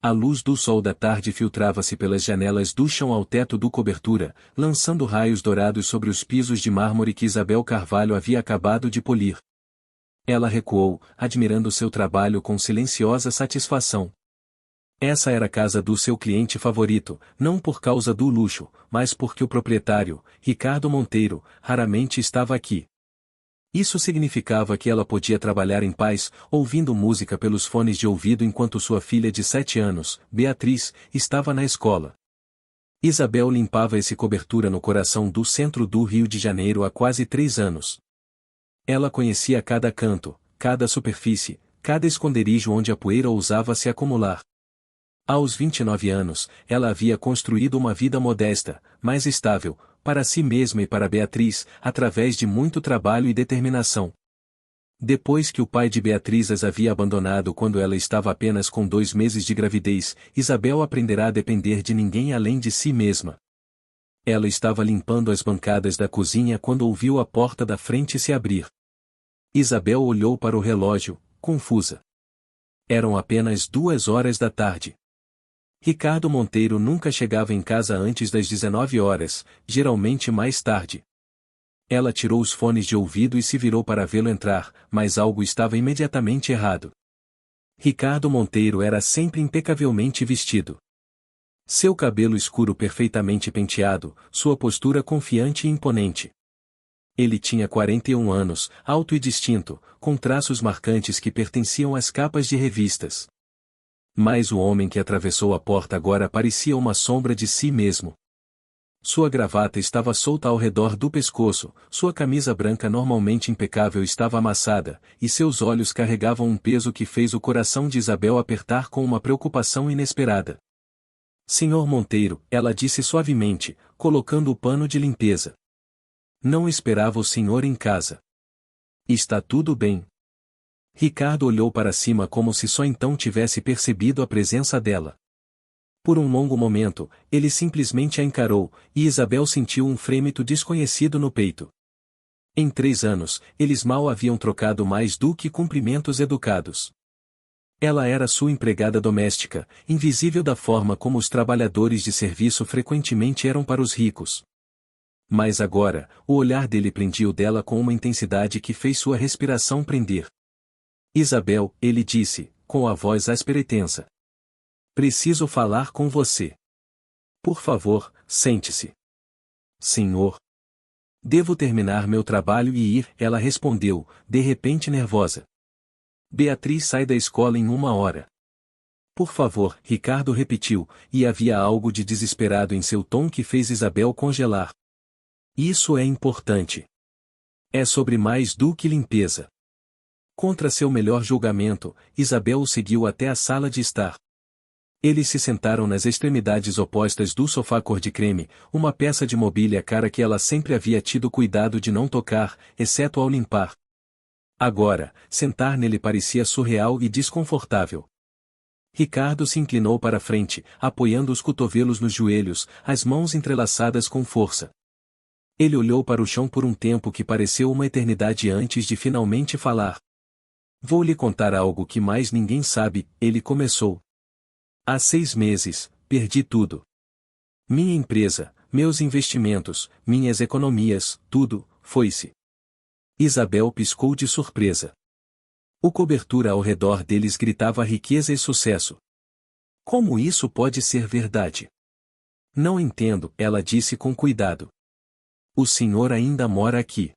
A luz do sol da tarde filtrava-se pelas janelas do chão ao teto do cobertura, lançando raios dourados sobre os pisos de mármore que Isabel Carvalho havia acabado de polir. Ela recuou, admirando seu trabalho com silenciosa satisfação. Essa era a casa do seu cliente favorito, não por causa do luxo, mas porque o proprietário, Ricardo Monteiro, raramente estava aqui. Isso significava que ela podia trabalhar em paz, ouvindo música pelos fones de ouvido enquanto sua filha de 7 anos, Beatriz, estava na escola. Isabel limpava esse cobertura no coração do centro do Rio de Janeiro há quase 3 anos. Ela conhecia cada canto, cada superfície, cada esconderijo onde a poeira ousava se acumular. Aos 29 anos, ela havia construído uma vida modesta, mas estável, para si mesma e para Beatriz, através de muito trabalho e determinação. Depois que o pai de Beatriz as havia abandonado quando ela estava apenas com 2 meses de gravidez, Isabel aprenderá a depender de ninguém além de si mesma. Ela estava limpando as bancadas da cozinha quando ouviu a porta da frente se abrir. Isabel olhou para o relógio, confusa. Eram apenas 2 horas da tarde. Ricardo Monteiro nunca chegava em casa antes das 19 horas, geralmente mais tarde. Ela tirou os fones de ouvido e se virou para vê-lo entrar, mas algo estava imediatamente errado. Ricardo Monteiro era sempre impecavelmente vestido. Seu cabelo escuro perfeitamente penteado, sua postura confiante e imponente. Ele tinha 41 anos, alto e distinto, com traços marcantes que pertenciam às capas de revistas. Mas o homem que atravessou a porta agora parecia uma sombra de si mesmo. Sua gravata estava solta ao redor do pescoço, sua camisa branca normalmente impecável estava amassada, e seus olhos carregavam um peso que fez o coração de Isabel apertar com uma preocupação inesperada. Senhor Monteiro, ela disse suavemente, colocando o pano de limpeza. Não esperava o senhor em casa. Está tudo bem. Ricardo olhou para cima como se só então tivesse percebido a presença dela. Por um longo momento, ele simplesmente a encarou, e Isabel sentiu um frêmito desconhecido no peito. Em 3 anos, eles mal haviam trocado mais do que cumprimentos educados. Ela era sua empregada doméstica, invisível da forma como os trabalhadores de serviço frequentemente eram para os ricos. Mas agora, o olhar dele prendia o dela com uma intensidade que fez sua respiração prender. Isabel, ele disse, com a voz áspera e tensa. Preciso falar com você. Por favor, sente-se. Senhor. Devo terminar meu trabalho e ir, ela respondeu, de repente nervosa. Beatriz sai da escola em 1 hora. Por favor, Ricardo repetiu, e havia algo de desesperado em seu tom que fez Isabel congelar. Isso é importante. É sobre mais do que limpeza. Contra seu melhor julgamento, Isabel o seguiu até a sala de estar. Eles se sentaram nas extremidades opostas do sofá cor de creme, uma peça de mobília cara que ela sempre havia tido cuidado de não tocar, exceto ao limpar. Agora, sentar nele parecia surreal e desconfortável. Ricardo se inclinou para a frente, apoiando os cotovelos nos joelhos, as mãos entrelaçadas com força. Ele olhou para o chão por um tempo que pareceu uma eternidade antes de finalmente falar. Vou lhe contar algo que mais ninguém sabe, ele começou. Há 6 meses, perdi tudo. Minha empresa, meus investimentos, minhas economias, tudo, foi-se. Isabel piscou de surpresa. O cobertura ao redor deles gritava riqueza e sucesso. Como isso pode ser verdade? Não entendo, ela disse com cuidado. O senhor ainda mora aqui.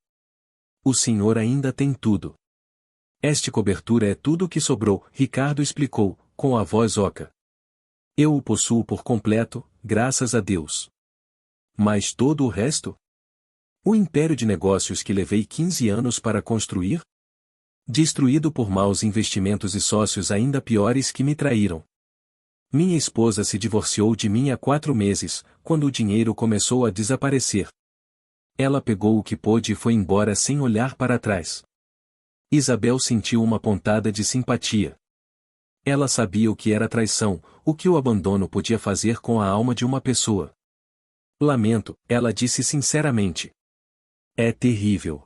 O senhor ainda tem tudo. Este cobertura é tudo o que sobrou, Ricardo explicou, com a voz oca. Eu o possuo por completo, graças a Deus. Mas todo o resto? O império de negócios que levei 15 anos para construir? Destruído por maus investimentos e sócios ainda piores que me traíram. Minha esposa se divorciou de mim há 4 meses, quando o dinheiro começou a desaparecer. Ela pegou o que pôde e foi embora sem olhar para trás. Isabel sentiu uma pontada de simpatia. Ela sabia o que era traição, o que o abandono podia fazer com a alma de uma pessoa. Lamento, ela disse sinceramente. É terrível.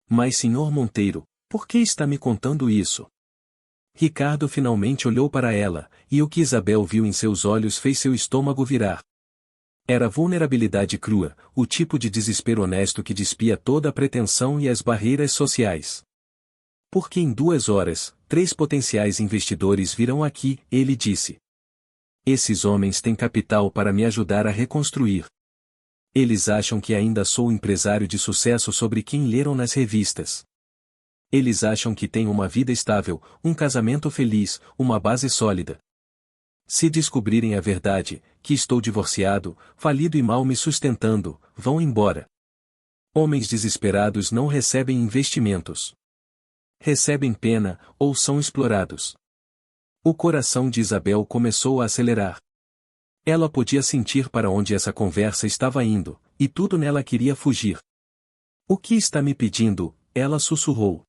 Mas senhor Monteiro, por que está me contando isso? Ricardo finalmente olhou para ela, e o que Isabel viu em seus olhos fez seu estômago virar. Era vulnerabilidade crua, o tipo de desespero honesto que despia toda a pretensão e as barreiras sociais. Porque em 2 horas, 3 potenciais investidores virão aqui, ele disse. Esses homens têm capital para me ajudar a reconstruir. Eles acham que ainda sou o empresário de sucesso sobre quem leram nas revistas. Eles acham que tenho uma vida estável, um casamento feliz, uma base sólida. Se descobrirem a verdade, que estou divorciado, falido e mal me sustentando, vão embora. Homens desesperados não recebem investimentos. Recebem pena, ou são explorados. O coração de Isabel começou a acelerar. Ela podia sentir para onde essa conversa estava indo, e tudo nela queria fugir. O que está me pedindo? Ela sussurrou.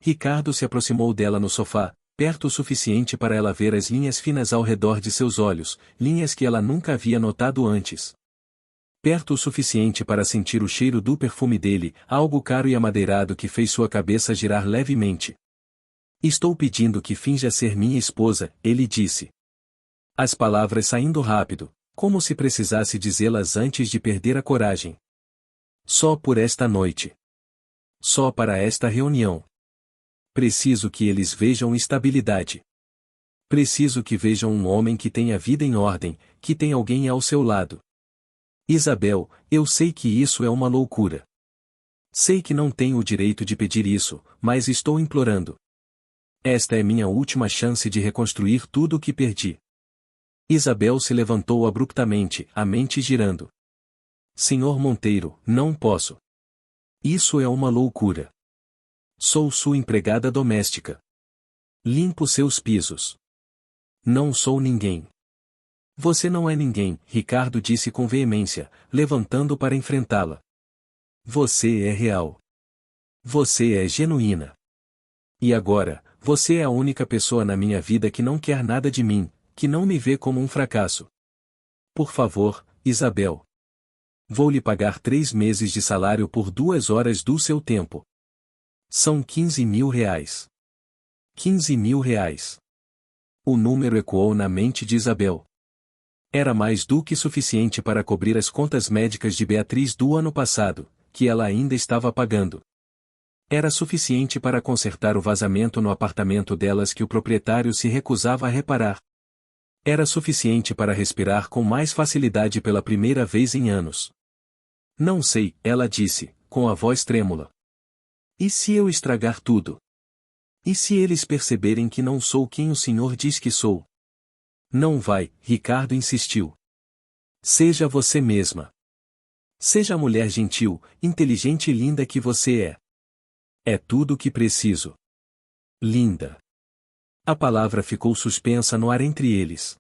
Ricardo se aproximou dela no sofá, perto o suficiente para ela ver as linhas finas ao redor de seus olhos, linhas que ela nunca havia notado antes. Perto o suficiente para sentir o cheiro do perfume dele, algo caro e amadeirado que fez sua cabeça girar levemente. Estou pedindo que finja ser minha esposa, ele disse. As palavras saindo rápido, como se precisasse dizê-las antes de perder a coragem. Só por esta noite. Só para esta reunião. Preciso que eles vejam estabilidade. Preciso que vejam um homem que tem a vida em ordem, que tem alguém ao seu lado. Isabel, eu sei que isso é uma loucura. Sei que não tenho o direito de pedir isso, mas estou implorando. Esta é minha última chance de reconstruir tudo o que perdi. Isabel se levantou abruptamente, a mente girando. Senhor Monteiro, não posso. Isso é uma loucura. Sou sua empregada doméstica. Limpo seus pisos. Não sou ninguém. Você não é ninguém, Ricardo disse com veemência, levantando para enfrentá-la. Você é real. Você é genuína. E agora, você é a única pessoa na minha vida que não quer nada de mim, que não me vê como um fracasso. Por favor, Isabel. Vou lhe pagar 3 meses de salário por 2 horas do seu tempo. São 15 mil reais. 15 mil reais. O número ecoou na mente de Isabel. Era mais do que suficiente para cobrir as contas médicas de Beatriz do ano passado, que ela ainda estava pagando. Era suficiente para consertar o vazamento no apartamento delas que o proprietário se recusava a reparar. Era suficiente para respirar com mais facilidade pela primeira vez em anos. Não sei, ela disse, com a voz trêmula. E se eu estragar tudo? E se eles perceberem que não sou quem o senhor diz que sou? Não vai, Ricardo insistiu. Seja você mesma. Seja a mulher gentil, inteligente e linda que você é. É tudo o que preciso. Linda. A palavra ficou suspensa no ar entre eles.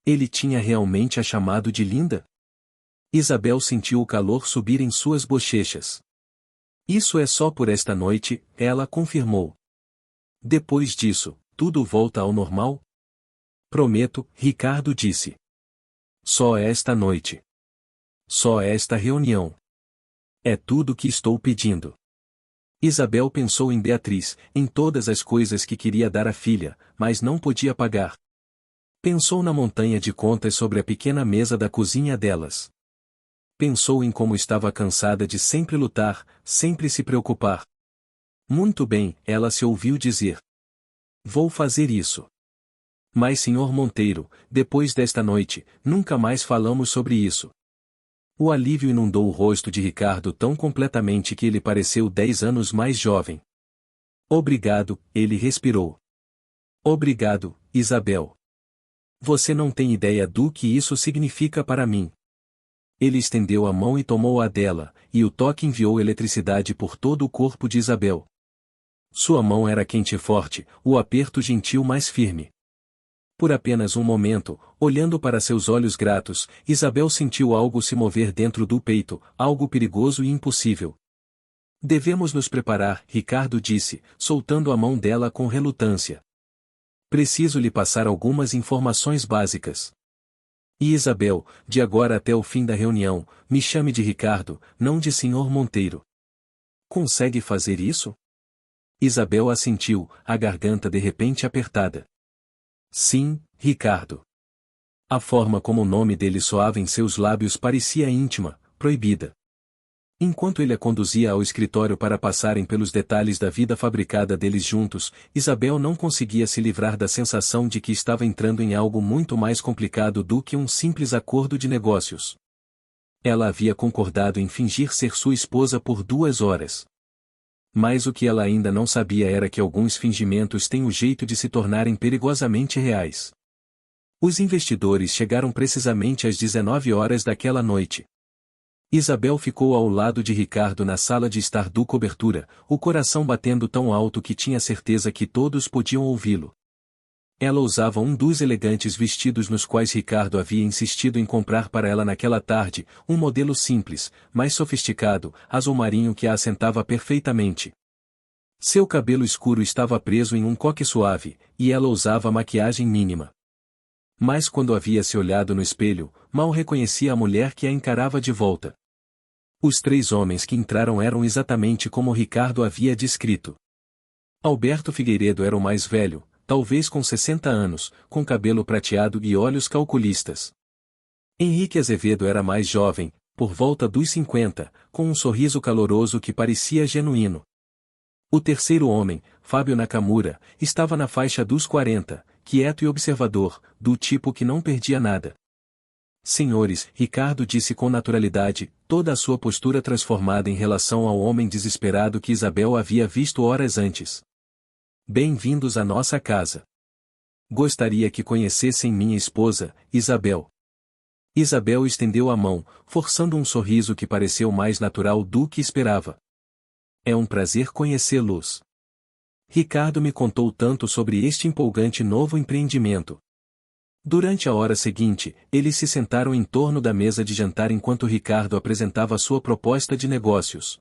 Ele tinha realmente a chamado de linda? Isabel sentiu o calor subir em suas bochechas. Isso é só por esta noite, ela confirmou. Depois disso, tudo volta ao normal? Prometo, Ricardo disse. Só esta noite. Só esta reunião. É tudo que estou pedindo. Isabel pensou em Beatriz, em todas as coisas que queria dar à filha, mas não podia pagar. Pensou na montanha de contas sobre a pequena mesa da cozinha delas. Pensou em como estava cansada de sempre lutar, sempre se preocupar. Muito bem, ela se ouviu dizer. Vou fazer isso. Mas senhor Monteiro, depois desta noite, nunca mais falamos sobre isso. O alívio inundou o rosto de Ricardo tão completamente que ele pareceu 10 anos mais jovem. Obrigado, ele respirou. Obrigado, Isabel. Você não tem ideia do que isso significa para mim. Ele estendeu a mão e tomou a dela, e o toque enviou eletricidade por todo o corpo de Isabel. Sua mão era quente e forte, o aperto gentil mais firme. Por apenas um momento, olhando para seus olhos gratos, Isabel sentiu algo se mover dentro do peito, algo perigoso e impossível. Devemos nos preparar, Ricardo disse, soltando a mão dela com relutância. Preciso lhe passar algumas informações básicas. E Isabel, de agora até o fim da reunião, me chame de Ricardo, não de senhor Monteiro. Consegue fazer isso? Isabel assentiu, a garganta de repente apertada. Sim, Ricardo. A forma como o nome dele soava em seus lábios parecia íntima, proibida. Enquanto ele a conduzia ao escritório para passarem pelos detalhes da vida fabricada deles juntos, Isabel não conseguia se livrar da sensação de que estava entrando em algo muito mais complicado do que um simples acordo de negócios. Ela havia concordado em fingir ser sua esposa por 2 horas. Mas o que ela ainda não sabia era que alguns fingimentos têm o jeito de se tornarem perigosamente reais. Os investidores chegaram precisamente às 19 horas daquela noite. Isabel ficou ao lado de Ricardo na sala de estar do cobertura, o coração batendo tão alto que tinha certeza que todos podiam ouvi-lo. Ela usava um dos elegantes vestidos nos quais Ricardo havia insistido em comprar para ela naquela tarde, um modelo simples, mais sofisticado, azul marinho que a assentava perfeitamente. Seu cabelo escuro estava preso em um coque suave, e ela usava maquiagem mínima. Mas quando havia se olhado no espelho, mal reconhecia a mulher que a encarava de volta. Os 3 homens que entraram eram exatamente como Ricardo havia descrito. Alberto Figueiredo era o mais velho, talvez com 60 anos, com cabelo prateado e olhos calculistas. Henrique Azevedo era mais jovem, por volta dos 50, com um sorriso caloroso que parecia genuíno. O terceiro homem, Fábio Nakamura, estava na faixa dos 40, quieto e observador, do tipo que não perdia nada. Senhores, Ricardo disse com naturalidade, toda a sua postura transformada em relação ao homem desesperado que Isabel havia visto horas antes. Bem-vindos à nossa casa. Gostaria que conhecessem minha esposa, Isabel. Isabel estendeu a mão, forçando um sorriso que pareceu mais natural do que esperava. É um prazer conhecê-los. Ricardo me contou tanto sobre este empolgante novo empreendimento. Durante a hora seguinte, eles se sentaram em torno da mesa de jantar enquanto Ricardo apresentava sua proposta de negócios.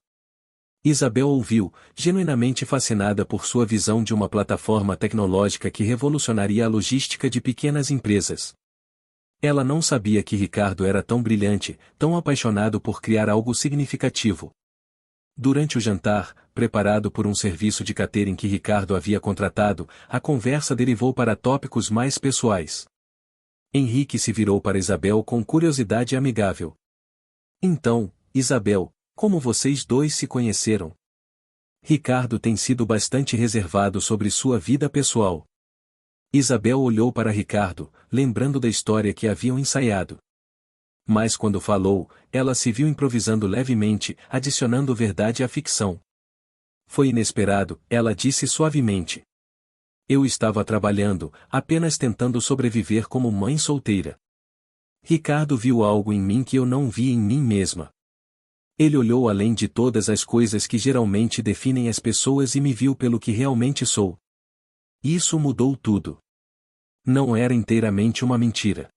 Isabel ouviu, genuinamente fascinada por sua visão de uma plataforma tecnológica que revolucionaria a logística de pequenas empresas. Ela não sabia que Ricardo era tão brilhante, tão apaixonado por criar algo significativo. Durante o jantar, preparado por um serviço de catering que Ricardo havia contratado, a conversa derivou para tópicos mais pessoais. Henrique se virou para Isabel com curiosidade amigável. Então, Isabel, como vocês dois se conheceram? Ricardo tem sido bastante reservado sobre sua vida pessoal. Isabel olhou para Ricardo, lembrando da história que haviam ensaiado. Mas quando falou, ela se viu improvisando levemente, adicionando verdade à ficção. Foi inesperado, ela disse suavemente. Eu estava trabalhando, apenas tentando sobreviver como mãe solteira. Ricardo viu algo em mim que eu não vi em mim mesma. Ele olhou além de todas as coisas que geralmente definem as pessoas e me viu pelo que realmente sou. Isso mudou tudo. Não era inteiramente uma mentira.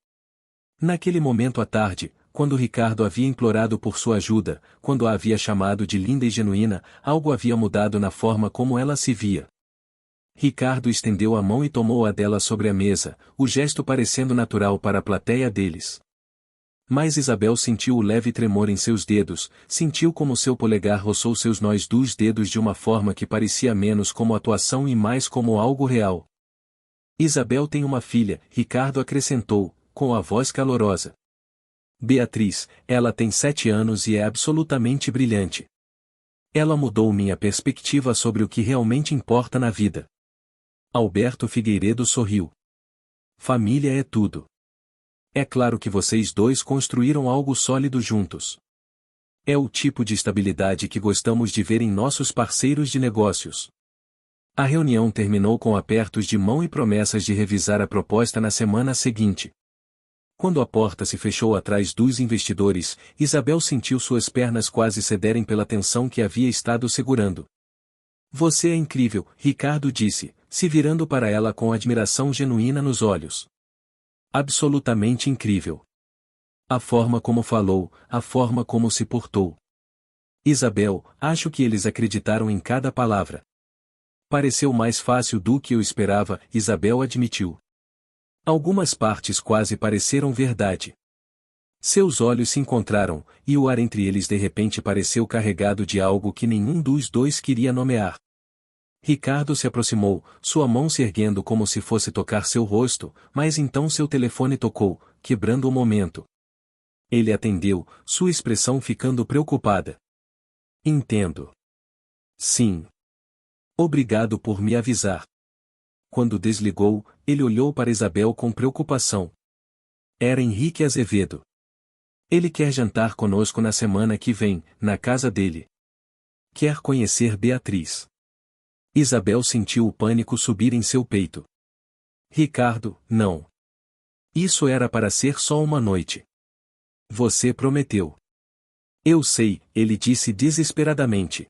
Naquele momento à tarde, quando Ricardo havia implorado por sua ajuda, quando a havia chamado de linda e genuína, algo havia mudado na forma como ela se via. Ricardo estendeu a mão e tomou a dela sobre a mesa, o gesto parecendo natural para a plateia deles. Mas Isabel sentiu o leve tremor em seus dedos, sentiu como seu polegar roçou seus nós dos dedos de uma forma que parecia menos como atuação e mais como algo real. Isabel tem uma filha, Ricardo acrescentou, com a voz calorosa. Beatriz, ela tem 7 anos e é absolutamente brilhante. Ela mudou minha perspectiva sobre o que realmente importa na vida. Alberto Figueiredo sorriu. Família é tudo. É claro que vocês dois construíram algo sólido juntos. É o tipo de estabilidade que gostamos de ver em nossos parceiros de negócios. A reunião terminou com apertos de mão e promessas de revisar a proposta na semana seguinte. Quando a porta se fechou atrás dos investidores, Isabel sentiu suas pernas quase cederem pela tensão que havia estado segurando. Você é incrível, Ricardo disse, se virando para ela com admiração genuína nos olhos. Absolutamente incrível. A forma como falou, a forma como se portou. Isabel, acho que eles acreditaram em cada palavra. Pareceu mais fácil do que eu esperava, Isabel admitiu. Algumas partes quase pareceram verdade. Seus olhos se encontraram, e o ar entre eles de repente pareceu carregado de algo que nenhum dos dois queria nomear. Ricardo se aproximou, sua mão se erguendo como se fosse tocar seu rosto, mas então seu telefone tocou, quebrando o momento. Ele atendeu, sua expressão ficando preocupada. Entendo. Sim. Obrigado por me avisar. Quando desligou, ele olhou para Isabel com preocupação. Era Henrique Azevedo. Ele quer jantar conosco na semana que vem, na casa dele. Quer conhecer Beatriz. Isabel sentiu o pânico subir em seu peito. Ricardo, não. Isso era para ser só uma noite. Você prometeu. Eu sei, ele disse desesperadamente.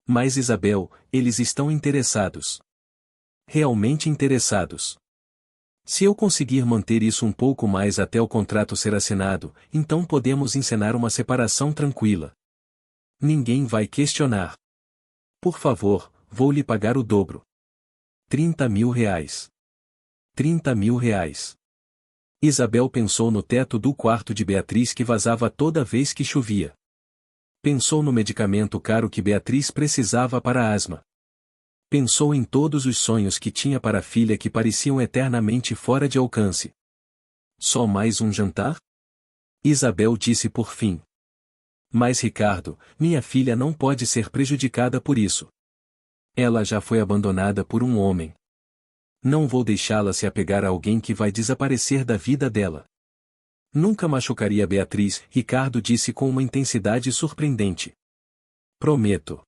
Mas Isabel, eles estão interessados. Realmente interessados. Se eu conseguir manter isso um pouco mais até o contrato ser assinado, então podemos encenar uma separação tranquila. Ninguém vai questionar. Por favor, vou lhe pagar o dobro. 30 mil reais. 30 mil reais. Isabel pensou no teto do quarto de Beatriz que vazava toda vez que chovia. Pensou no medicamento caro que Beatriz precisava para a asma. Pensou em todos os sonhos que tinha para a filha que pareciam eternamente fora de alcance. Só mais um jantar? Isabel disse por fim. Mas Ricardo, minha filha não pode ser prejudicada por isso. Ela já foi abandonada por um homem. Não vou deixá-la se apegar a alguém que vai desaparecer da vida dela. Nunca machucaria Beatriz, Ricardo disse com uma intensidade surpreendente. Prometo.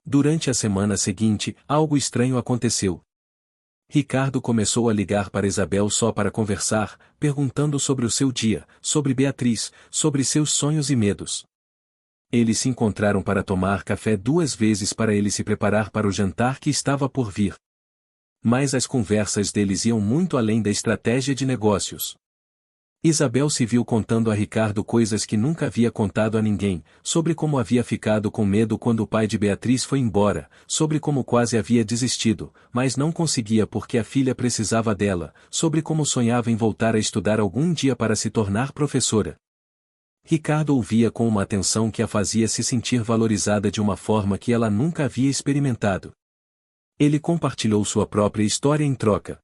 Durante a semana seguinte, algo estranho aconteceu. Ricardo começou a ligar para Isabel só para conversar, perguntando sobre o seu dia, sobre Beatriz, sobre seus sonhos e medos. Eles se encontraram para tomar café 2 vezes para ele se preparar para o jantar que estava por vir. Mas as conversas deles iam muito além da estratégia de negócios. Isabel se viu contando a Ricardo coisas que nunca havia contado a ninguém, sobre como havia ficado com medo quando o pai de Beatriz foi embora, sobre como quase havia desistido, mas não conseguia porque a filha precisava dela, sobre como sonhava em voltar a estudar algum dia para se tornar professora. Ricardo ouvia com uma atenção que a fazia se sentir valorizada de uma forma que ela nunca havia experimentado. Ele compartilhou sua própria história em troca.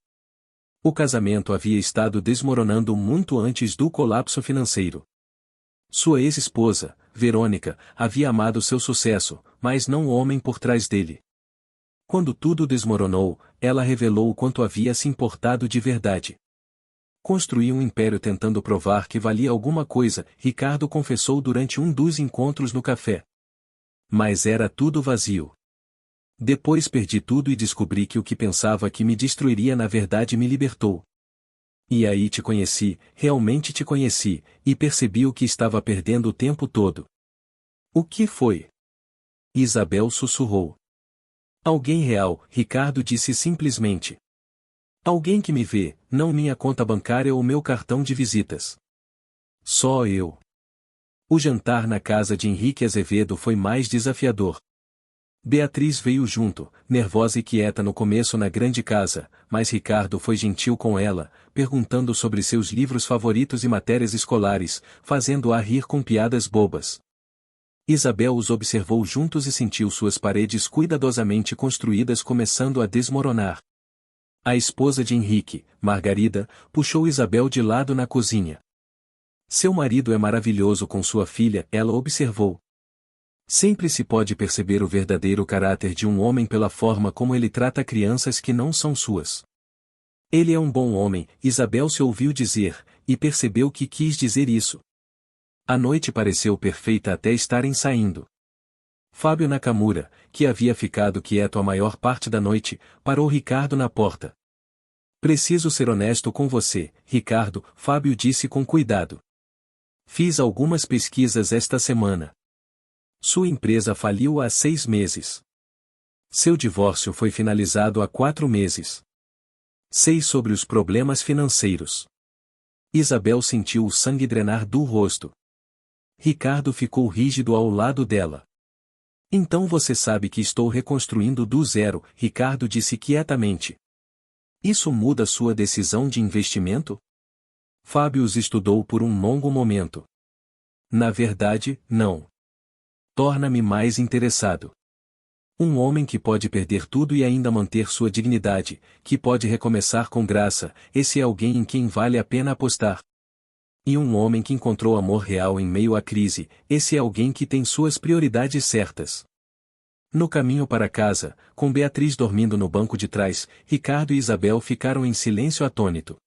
O casamento havia estado desmoronando muito antes do colapso financeiro. Sua ex-esposa, Verônica, havia amado seu sucesso, mas não o homem por trás dele. Quando tudo desmoronou, ela revelou o quanto havia se importado de verdade. Construiu um império tentando provar que valia alguma coisa, Ricardo confessou durante um dos encontros no café. Mas era tudo vazio. Depois perdi tudo e descobri que o que pensava que me destruiria na verdade me libertou. E aí te conheci, realmente te conheci, e percebi o que estava perdendo o tempo todo. O que foi? Isabel sussurrou. Alguém real, Ricardo disse simplesmente. Alguém que me vê, não minha conta bancária ou meu cartão de visitas. Só eu. O jantar na casa de Henrique Azevedo foi mais desafiador. Beatriz veio junto, nervosa e quieta no começo na grande casa, mas Ricardo foi gentil com ela, perguntando sobre seus livros favoritos e matérias escolares, fazendo-a rir com piadas bobas. Isabel os observou juntos e sentiu suas paredes cuidadosamente construídas começando a desmoronar. A esposa de Henrique, Margarida, puxou Isabel de lado na cozinha. Seu marido é maravilhoso com sua filha, ela observou. Sempre se pode perceber o verdadeiro caráter de um homem pela forma como ele trata crianças que não são suas. Ele é um bom homem, Isabel se ouviu dizer, e percebeu que quis dizer isso. A noite pareceu perfeita até estarem saindo. Fábio Nakamura, que havia ficado quieto a maior parte da noite, parou Ricardo na porta. Preciso ser honesto com você, Ricardo, Fábio disse com cuidado. Fiz algumas pesquisas esta semana. Sua empresa faliu há 6 meses. Seu divórcio foi finalizado há 4 meses. Sei sobre os problemas financeiros. Isabel sentiu o sangue drenar do rosto. Ricardo ficou rígido ao lado dela. Então você sabe que estou reconstruindo do zero, Ricardo disse quietamente. Isso muda sua decisão de investimento? Fábio os estudou por um longo momento. Na verdade, não. Torna-me mais interessado. Um homem que pode perder tudo e ainda manter sua dignidade, que pode recomeçar com graça, esse é alguém em quem vale a pena apostar. E um homem que encontrou amor real em meio à crise, esse é alguém que tem suas prioridades certas. No caminho para casa, com Beatriz dormindo no banco de trás, Ricardo e Isabel ficaram em silêncio atônito.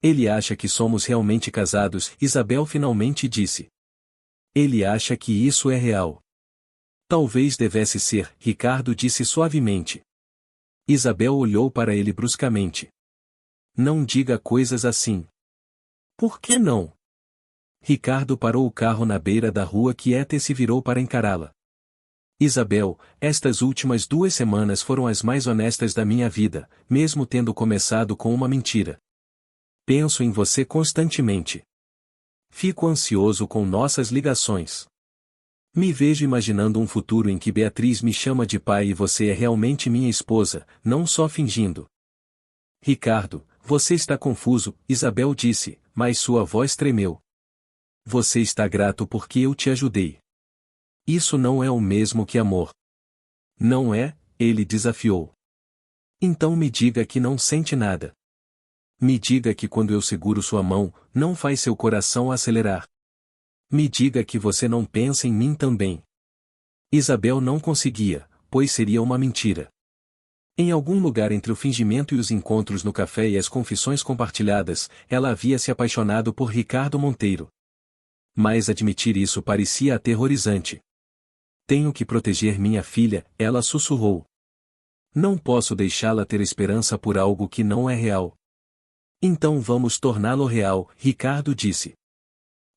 Ele acha que somos realmente casados, Isabel finalmente disse. Ele acha que isso é real. Talvez devesse ser, Ricardo disse suavemente. Isabel olhou para ele bruscamente. Não diga coisas assim. Por que não? Ricardo parou o carro na beira da rua quieta e se virou para encará-la. Isabel, estas últimas 2 semanas foram as mais honestas da minha vida, mesmo tendo começado com uma mentira. Penso em você constantemente. Fico ansioso com nossas ligações. Me vejo imaginando um futuro em que Beatriz me chama de pai e você é realmente minha esposa, não só fingindo. Ricardo, você está confuso, Isabel disse, mas sua voz tremeu. Você está grato porque eu te ajudei. Isso não é o mesmo que amor. Não é? Ele desafiou. Então me diga que não sente nada. Me diga que quando eu seguro sua mão, não faz seu coração acelerar. Me diga que você não pensa em mim também. Isabel não conseguia, pois seria uma mentira. Em algum lugar entre o fingimento e os encontros no café e as confissões compartilhadas, ela havia se apaixonado por Ricardo Monteiro. Mas admitir isso parecia aterrorizante. Tenho que proteger minha filha, ela sussurrou. Não posso deixá-la ter esperança por algo que não é real. Então vamos torná-lo real, Ricardo disse.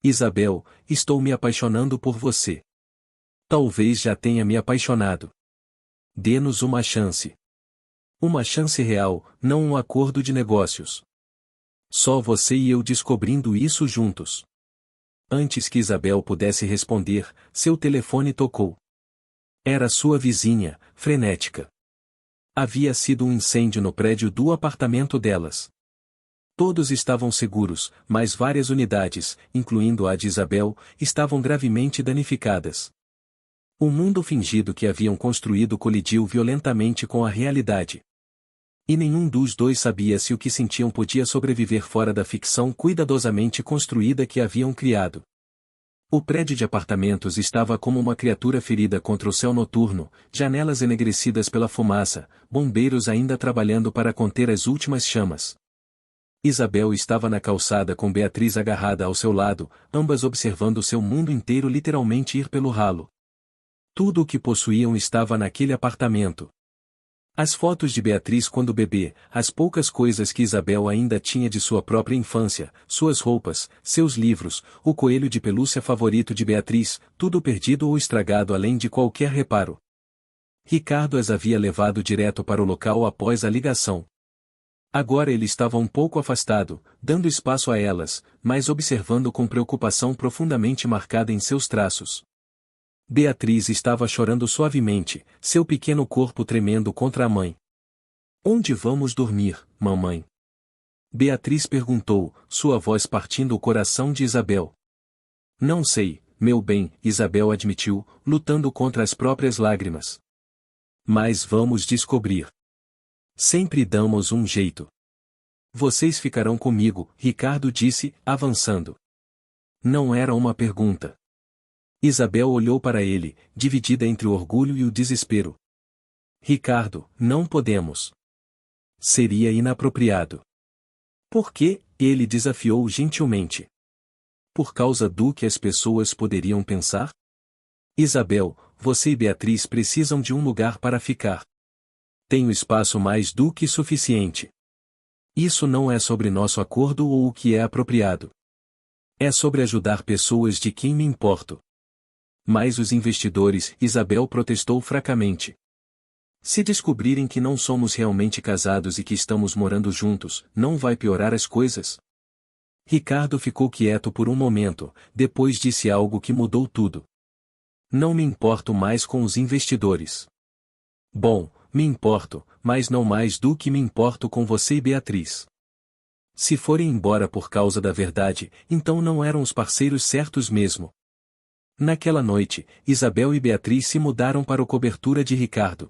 Isabel, estou me apaixonando por você. Talvez já tenha me apaixonado. Dê-nos uma chance. Uma chance real, não um acordo de negócios. Só você e eu descobrindo isso juntos. Antes que Isabel pudesse responder, seu telefone tocou. Era sua vizinha, frenética. Havia sido um incêndio no prédio do apartamento delas. Todos estavam seguros, mas várias unidades, incluindo a de Isabel, estavam gravemente danificadas. O mundo fingido que haviam construído colidiu violentamente com a realidade. E nenhum dos dois sabia se o que sentiam podia sobreviver fora da ficção cuidadosamente construída que haviam criado. O prédio de apartamentos estava como uma criatura ferida contra o céu noturno, janelas enegrecidas pela fumaça, bombeiros ainda trabalhando para conter as últimas chamas. Isabel estava na calçada com Beatriz agarrada ao seu lado, ambas observando seu mundo inteiro literalmente ir pelo ralo. Tudo o que possuíam estava naquele apartamento. As fotos de Beatriz quando bebê, as poucas coisas que Isabel ainda tinha de sua própria infância, suas roupas, seus livros, o coelho de pelúcia favorito de Beatriz, tudo perdido ou estragado além de qualquer reparo. Ricardo as havia levado direto para o local após a ligação. Agora ele estava um pouco afastado, dando espaço a elas, mas observando com preocupação profundamente marcada em seus traços. Beatriz estava chorando suavemente, seu pequeno corpo tremendo contra a mãe. Onde vamos dormir, mamãe? Beatriz perguntou, sua voz partindo o coração de Isabel. Não sei, meu bem, Isabel admitiu, lutando contra as próprias lágrimas. Mas vamos descobrir. Sempre damos um jeito. Vocês ficarão comigo, Ricardo disse, avançando. Não era uma pergunta. Isabel olhou para ele, dividida entre o orgulho e o desespero. Ricardo, não podemos. Seria inapropriado. Por quê? Ele desafiou gentilmente. Por causa do que as pessoas poderiam pensar? Isabel, você e Beatriz precisam de um lugar para ficar. Tenho espaço mais do que suficiente. Isso não é sobre nosso acordo ou o que é apropriado. É sobre ajudar pessoas de quem me importo. Mas os investidores, Isabel protestou fracamente. Se descobrirem que não somos realmente casados e que estamos morando juntos, não vai piorar as coisas? Ricardo ficou quieto por um momento, depois disse algo que mudou tudo. Não me importo mais com os investidores. Bom, me importo, mas não mais do que me importo com você e Beatriz. Se forem embora por causa da verdade, então não eram os parceiros certos mesmo. Naquela noite, Isabel e Beatriz se mudaram para a cobertura de Ricardo.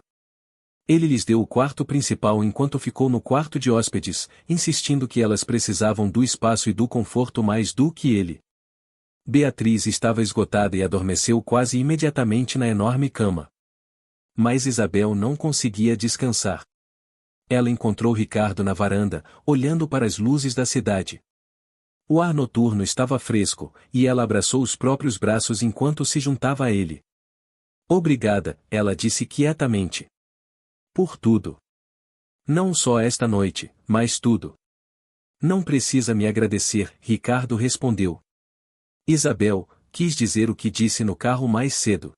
Ele lhes deu o quarto principal enquanto ficou no quarto de hóspedes, insistindo que elas precisavam do espaço e do conforto mais do que ele. Beatriz estava esgotada e adormeceu quase imediatamente na enorme cama. Mas Isabel não conseguia descansar. Ela encontrou Ricardo na varanda, olhando para as luzes da cidade. O ar noturno estava fresco, e ela abraçou os próprios braços enquanto se juntava a ele. Obrigada, ela disse quietamente. Por tudo. Não só esta noite, mas tudo. Não precisa me agradecer, Ricardo respondeu. Isabel, quis dizer o que disse no carro mais cedo.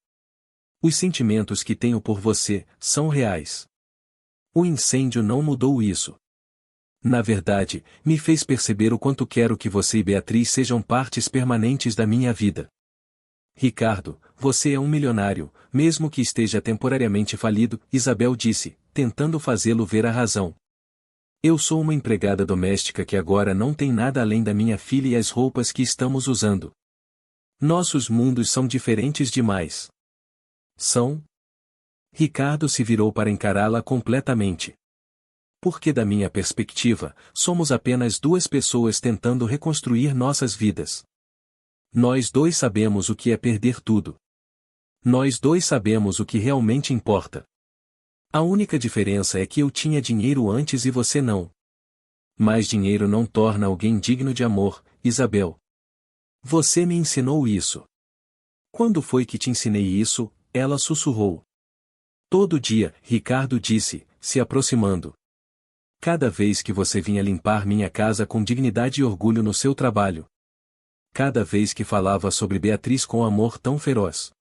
Os sentimentos que tenho por você são reais. O incêndio não mudou isso. Na verdade, me fez perceber o quanto quero que você e Beatriz sejam partes permanentes da minha vida. Ricardo, você é um milionário, mesmo que esteja temporariamente falido, Isabel disse, tentando fazê-lo ver a razão. Eu sou uma empregada doméstica que agora não tem nada além da minha filha e as roupas que estamos usando. Nossos mundos são diferentes demais. São? Ricardo se virou para encará-la completamente. Porque da minha perspectiva, somos apenas duas pessoas tentando reconstruir nossas vidas. Nós dois sabemos o que é perder tudo. Nós dois sabemos o que realmente importa. A única diferença é que eu tinha dinheiro antes e você não. Mas dinheiro não torna alguém digno de amor, Isabel. Você me ensinou isso. Quando foi que te ensinei isso? Ela sussurrou. Todo dia, Ricardo disse, se aproximando. Cada vez que você vinha limpar minha casa com dignidade e orgulho no seu trabalho. Cada vez que falava sobre Beatriz com amor tão feroz.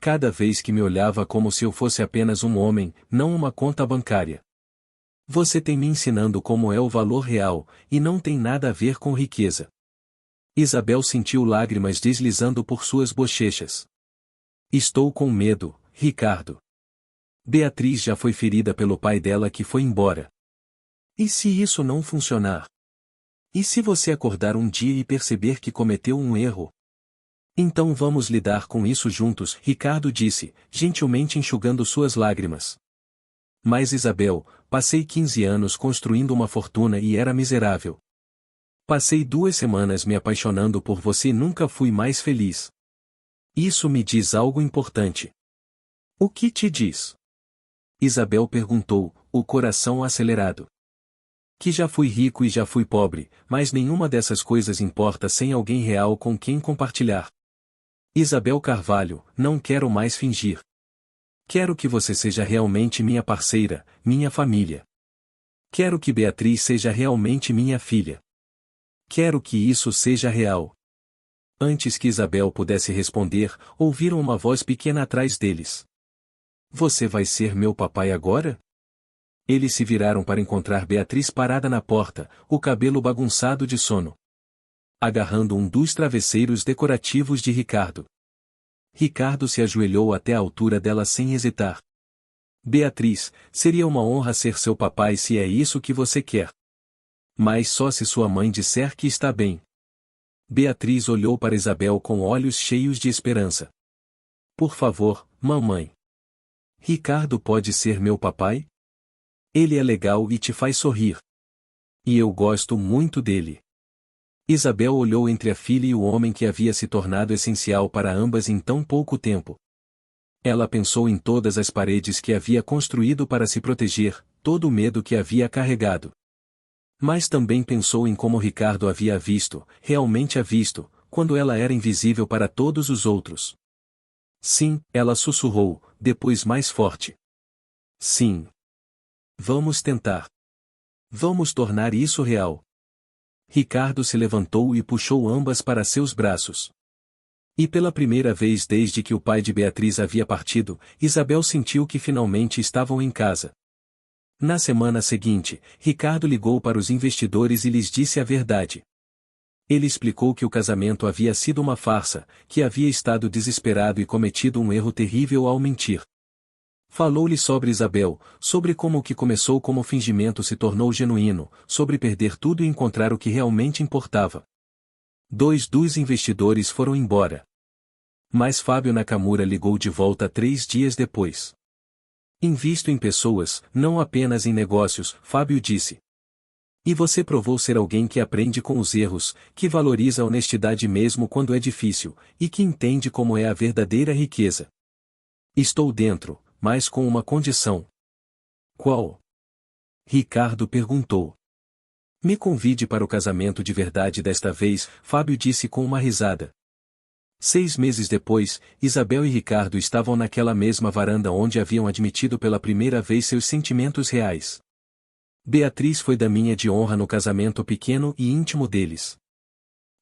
Cada vez que me olhava como se eu fosse apenas um homem, não uma conta bancária. Você tem me ensinando como é o valor real, e não tem nada a ver com riqueza. Isabel sentiu lágrimas deslizando por suas bochechas. Estou com medo, Ricardo. Beatriz já foi ferida pelo pai dela que foi embora. E se isso não funcionar? E se você acordar um dia e perceber que cometeu um erro? Então vamos lidar com isso juntos, Ricardo disse, gentilmente enxugando suas lágrimas. Mas Isabel, passei 15 anos construindo uma fortuna e era miserável. Passei 2 semanas me apaixonando por você e nunca fui mais feliz. Isso me diz algo importante. O que te diz? Isabel perguntou, o coração acelerado. Que já fui rico e já fui pobre, mas nenhuma dessas coisas importa sem alguém real com quem compartilhar. Isabel Carvalho, não quero mais fingir. Quero que você seja realmente minha parceira, minha família. Quero que Beatriz seja realmente minha filha. Quero que isso seja real. Antes que Isabel pudesse responder, ouviram uma voz pequena atrás deles. Você vai ser meu papai agora? Eles se viraram para encontrar Beatriz parada na porta, o cabelo bagunçado de sono. Agarrando um dos travesseiros decorativos de Ricardo. Ricardo se ajoelhou até a altura dela sem hesitar. Beatriz, seria uma honra ser seu papai se é isso que você quer. Mas só se sua mãe disser que está bem. Beatriz olhou para Isabel com olhos cheios de esperança. Por favor, mamãe. Ricardo pode ser meu papai? Ele é legal e te faz sorrir. E eu gosto muito dele. Isabel olhou entre a filha e o homem que havia se tornado essencial para ambas em tão pouco tempo. Ela pensou em todas as paredes que havia construído para se proteger, todo o medo que havia carregado. Mas também pensou em como Ricardo havia visto, realmente a visto, quando ela era invisível para todos os outros. Sim, ela sussurrou, depois mais forte. Sim. Vamos tentar. Vamos tornar isso real. Ricardo se levantou e puxou ambas para seus braços. E pela primeira vez desde que o pai de Beatriz havia partido, Isabel sentiu que finalmente estavam em casa. Na semana seguinte, Ricardo ligou para os investidores e lhes disse a verdade. Ele explicou que o casamento havia sido uma farsa, que havia estado desesperado e cometido um erro terrível ao mentir. Falou-lhe sobre Isabel, sobre como o que começou como fingimento se tornou genuíno, sobre perder tudo e encontrar o que realmente importava. 2 dos investidores foram embora. Mas Fábio Nakamura ligou de volta 3 dias depois. Invisto em pessoas, não apenas em negócios, Fábio disse. E você provou ser alguém que aprende com os erros, que valoriza a honestidade mesmo quando é difícil, e que entende como é a verdadeira riqueza. Estou dentro, mas com uma condição. Qual? Ricardo perguntou. Me convide para o casamento de verdade desta vez, Fábio disse com uma risada. 6 meses depois, Isabel e Ricardo estavam naquela mesma varanda onde haviam admitido pela primeira vez seus sentimentos reais. Beatriz foi daminha de honra no casamento pequeno e íntimo deles.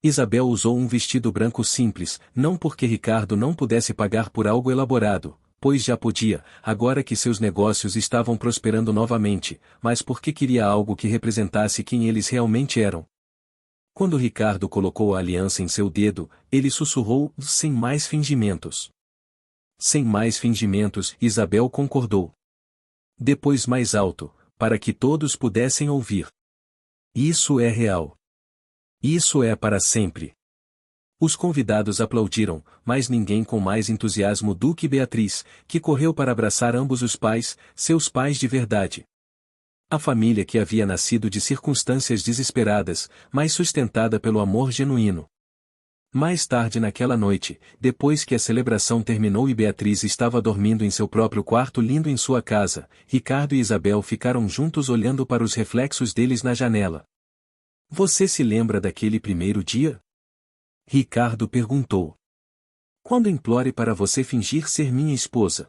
Isabel usou um vestido branco simples, não porque Ricardo não pudesse pagar por algo elaborado, pois já podia, agora que seus negócios estavam prosperando novamente, mas porque queria algo que representasse quem eles realmente eram. Quando Ricardo colocou a aliança em seu dedo, ele sussurrou, sem mais fingimentos. Sem mais fingimentos, Isabel concordou. Depois mais alto, para que todos pudessem ouvir. Isso é real. Isso é para sempre. Os convidados aplaudiram, mas ninguém com mais entusiasmo do que Beatriz, que correu para abraçar ambos os pais, seus pais de verdade. A família que havia nascido de circunstâncias desesperadas, mas sustentada pelo amor genuíno. Mais tarde naquela noite, depois que a celebração terminou e Beatriz estava dormindo em seu próprio quarto lindo em sua casa, Ricardo e Isabel ficaram juntos olhando para os reflexos deles na janela. Você se lembra daquele primeiro dia? Ricardo perguntou. Quando implorei para você fingir ser minha esposa.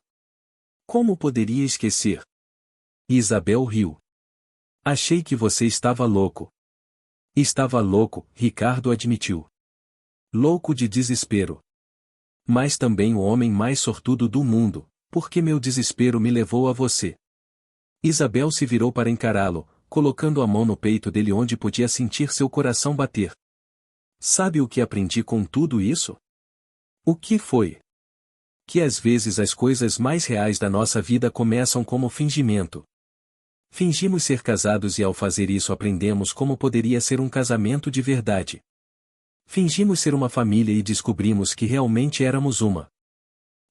Como poderia esquecer? Isabel riu. Achei que você estava louco. Estava louco, Ricardo admitiu. Louco de desespero. Mas também o homem mais sortudo do mundo, porque meu desespero me levou a você. Isabel se virou para encará-lo, colocando a mão no peito dele onde podia sentir seu coração bater. Sabe o que aprendi com tudo isso? O que foi? Que às vezes as coisas mais reais da nossa vida começam como fingimento. Fingimos ser casados e ao fazer isso aprendemos como poderia ser um casamento de verdade. Fingimos ser uma família e descobrimos que realmente éramos uma.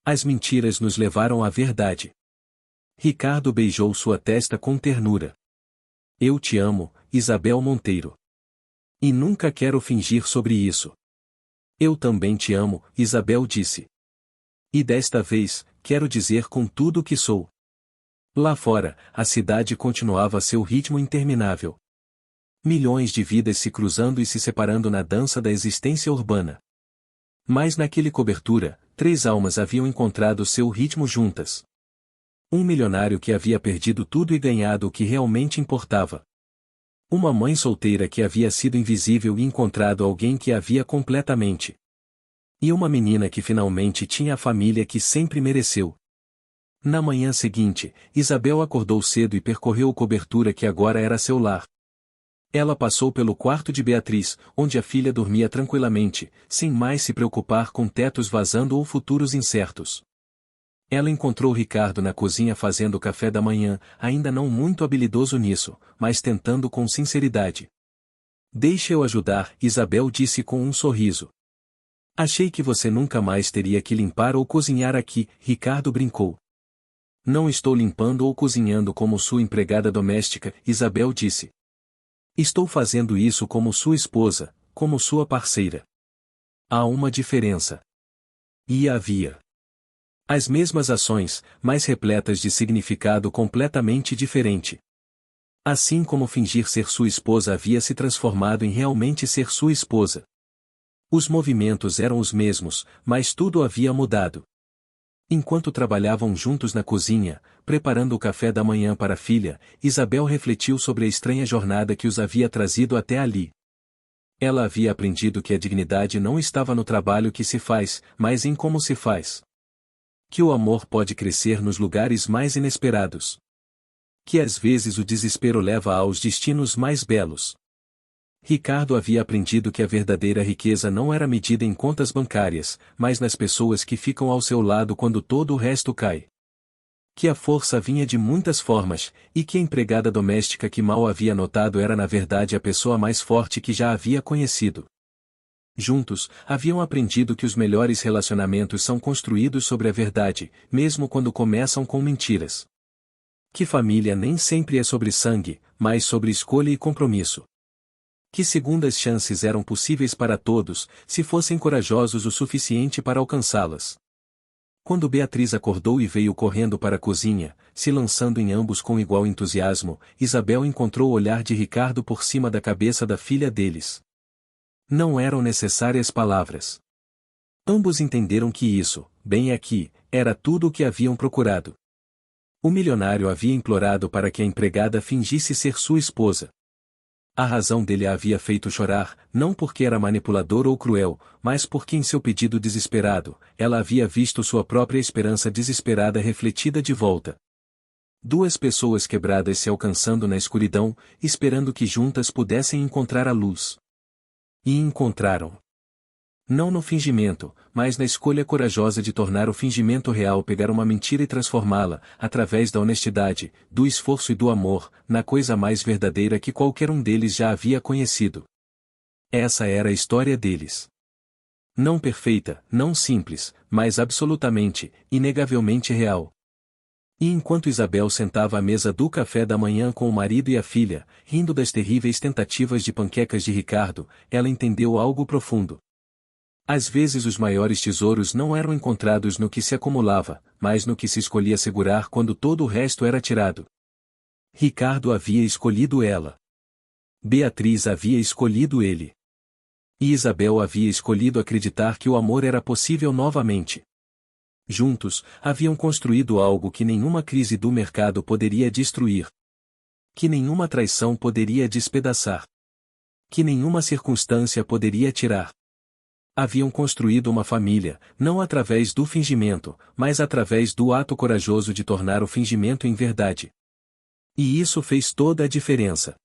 As mentiras nos levaram à verdade. Ricardo beijou sua testa com ternura. Eu te amo, Isabel Monteiro. E nunca quero fingir sobre isso. Eu também te amo, Isabel disse. E desta vez, quero dizer com tudo o que sou. Lá fora, a cidade continuava seu ritmo interminável. Milhões de vidas se cruzando e se separando na dança da existência urbana. Mas naquele cobertura, 3 almas haviam encontrado seu ritmo juntas. Um milionário que havia perdido tudo e ganhado o que realmente importava. Uma mãe solteira que havia sido invisível e encontrado alguém que havia completamente. E uma menina que finalmente tinha a família que sempre mereceu. Na manhã seguinte, Isabel acordou cedo e percorreu a cobertura que agora era seu lar. Ela passou pelo quarto de Beatriz, onde a filha dormia tranquilamente, sem mais se preocupar com tetos vazando ou futuros incertos. Ela encontrou Ricardo na cozinha fazendo o café da manhã, ainda não muito habilidoso nisso, mas tentando com sinceridade. Deixe eu ajudar, Isabel disse com um sorriso. Achei que você nunca mais teria que limpar ou cozinhar aqui, Ricardo brincou. Não estou limpando ou cozinhando como sua empregada doméstica, Isabel disse. Estou fazendo isso como sua esposa, como sua parceira. Há uma diferença. E havia. As mesmas ações, mas repletas de significado completamente diferente. Assim como fingir ser sua esposa havia se transformado em realmente ser sua esposa. Os movimentos eram os mesmos, mas tudo havia mudado. Enquanto trabalhavam juntos na cozinha, preparando o café da manhã para a filha, Isabel refletiu sobre a estranha jornada que os havia trazido até ali. Ela havia aprendido que a dignidade não estava no trabalho que se faz, mas em como se faz. Que o amor pode crescer nos lugares mais inesperados. Que às vezes o desespero leva aos destinos mais belos. Ricardo havia aprendido que a verdadeira riqueza não era medida em contas bancárias, mas nas pessoas que ficam ao seu lado quando todo o resto cai. Que a força vinha de muitas formas, e que a empregada doméstica que mal havia notado era na verdade a pessoa mais forte que já havia conhecido. Juntos, haviam aprendido que os melhores relacionamentos são construídos sobre a verdade, mesmo quando começam com mentiras. Que família nem sempre é sobre sangue, mas sobre escolha e compromisso. Que segundas chances eram possíveis para todos, se fossem corajosos o suficiente para alcançá-las. Quando Beatriz acordou e veio correndo para a cozinha, se lançando em ambos com igual entusiasmo, Isabel encontrou o olhar de Ricardo por cima da cabeça da filha deles. Não eram necessárias palavras. Ambos entenderam que isso, bem aqui, era tudo o que haviam procurado. O milionário havia implorado para que a empregada fingisse ser sua esposa. A razão dele a havia feito chorar, não porque era manipulador ou cruel, mas porque em seu pedido desesperado, ela havia visto sua própria esperança desesperada refletida de volta. Duas pessoas quebradas se alcançando na escuridão, esperando que juntas pudessem encontrar a luz. E encontraram. Não no fingimento, mas na escolha corajosa de tornar o fingimento real, pegar uma mentira e transformá-la, através da honestidade, do esforço e do amor, na coisa mais verdadeira que qualquer um deles já havia conhecido. Essa era a história deles. Não perfeita, não simples, mas absolutamente, inegavelmente real. E enquanto Isabel sentava à mesa do café da manhã com o marido e a filha, rindo das terríveis tentativas de panquecas de Ricardo, ela entendeu algo profundo. Às vezes os maiores tesouros não eram encontrados no que se acumulava, mas no que se escolhia segurar quando todo o resto era tirado. Ricardo havia escolhido ela. Beatriz havia escolhido ele. E Isabel havia escolhido acreditar que o amor era possível novamente. Juntos, haviam construído algo que nenhuma crise do mercado poderia destruir. Que nenhuma traição poderia despedaçar. Que nenhuma circunstância poderia tirar. Haviam construído uma família, não através do fingimento, mas através do ato corajoso de tornar o fingimento em verdade. E isso fez toda a diferença.